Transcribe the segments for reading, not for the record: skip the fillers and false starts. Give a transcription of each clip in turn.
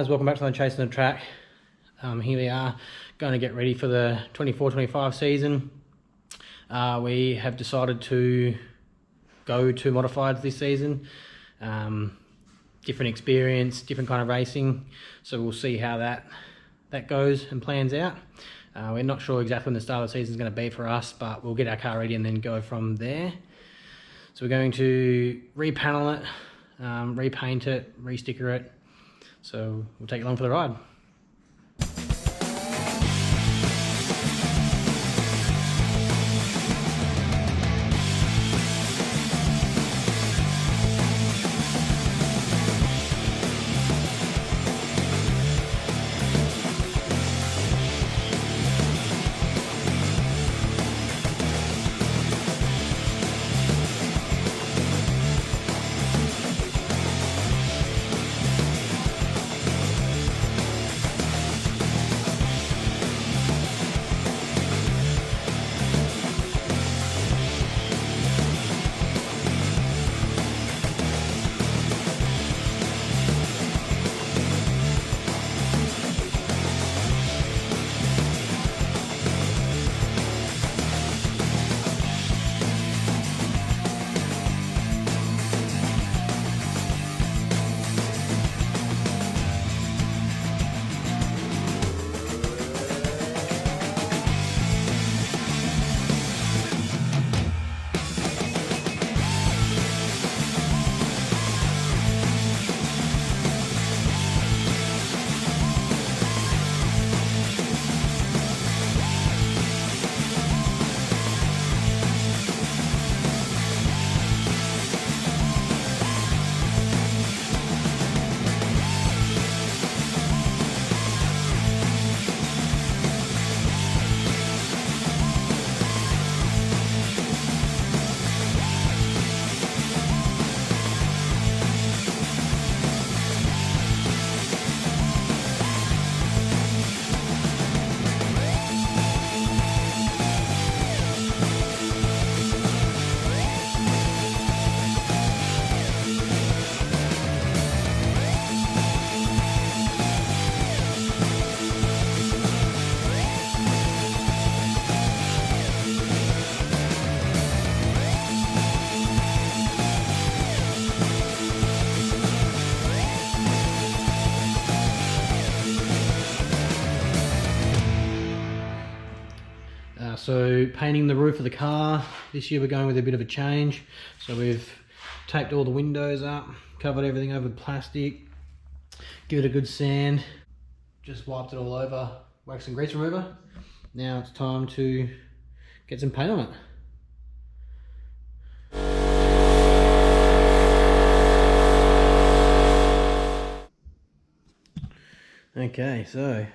guys, welcome back to the Chasing the Track. Here we are going to get ready for the 24-25 season. We have decided to go to modifieds this season. Different experience, different kind of racing, so we'll see how that goes and plans out. We're not sure exactly when the start of the season is going to be for us, but we'll get our car ready and then go from there. So we're going to repanel it, repaint it, re-sticker it. So we'll take you along for the ride. So painting the roof of the car, this year we're going with a bit of a change. So we've taped all the windows up, covered everything over with plastic, give it a good sand, just wiped it all over, wax and grease remover. Now it's time to get some paint on it. Okay, so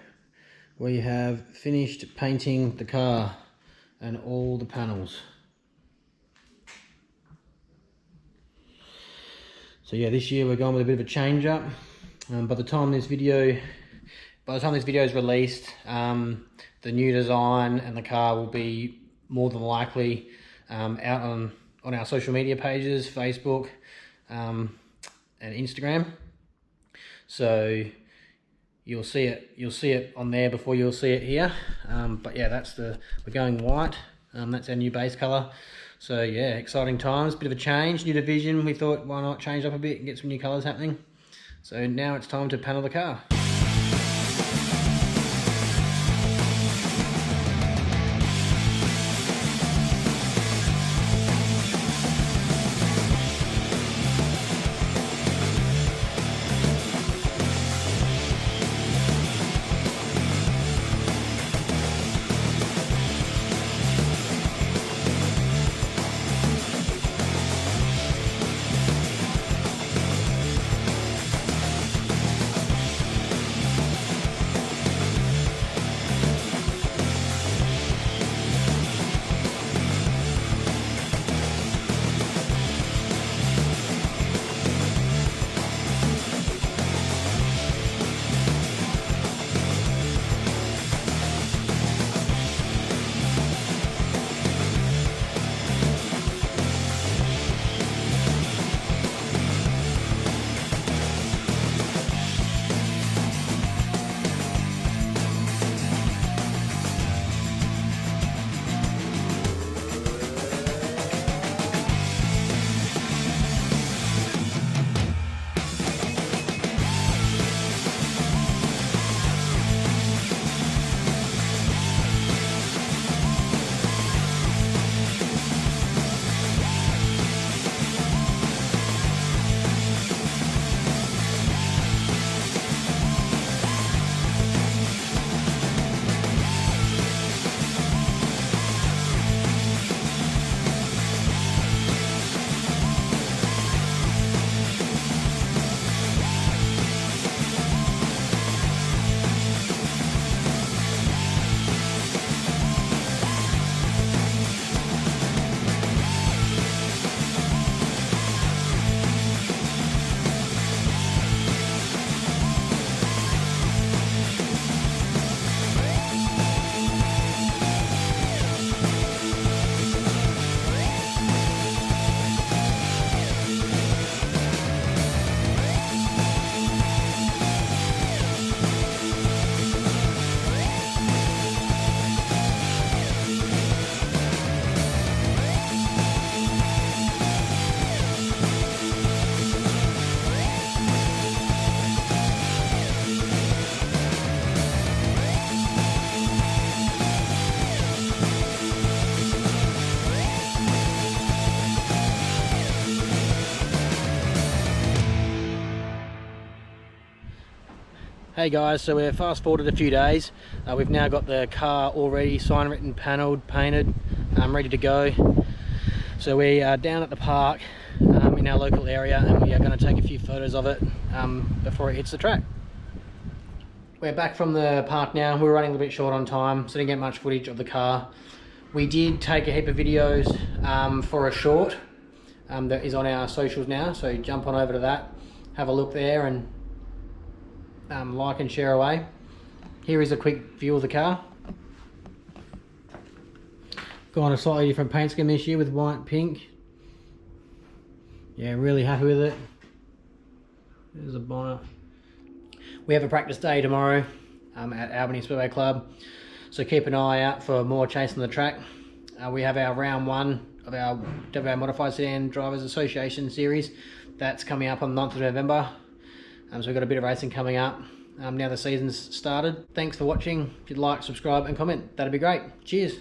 we have finished painting the car and all the panels. So yeah, this year we're going with a bit of a change up. By the time this video is released, the new design and the car will be more than likely out on our social media pages, Facebook and Instagram. So you'll see it on there before you'll see it here. But yeah, we're going white. That's our new base color. So yeah, exciting times, bit of a change, new division. We thought, why not change up a bit and get some new colors happening. So now it's time to panel the car. Hey guys, so we're fast forwarded a few days. We've now got the car already sign written, panelled, painted, ready to go. So we are down at the park in our local area, and we are going to take a few photos of it before it hits the track. We're back from the park now. We're running a little bit short on time, so didn't get much footage of the car. We did take a heap of videos for a short that is on our socials now, so jump on over to that, have a look there, and like and share away. Here is a quick view of the car. Got a slightly different paint scheme this year with white and pink. Yeah, really happy with it. There's a bonnet. We have a practice day tomorrow at Albany Speedway Club, so keep an eye out for more chasing the track. We have our round 1 of our WA Modified Sedan Drivers Association series. That's coming up on the 9th of November. So we've got a bit of racing coming up now the season's started. Thanks for watching. If you'd like, subscribe and comment, that'd be great. Cheers.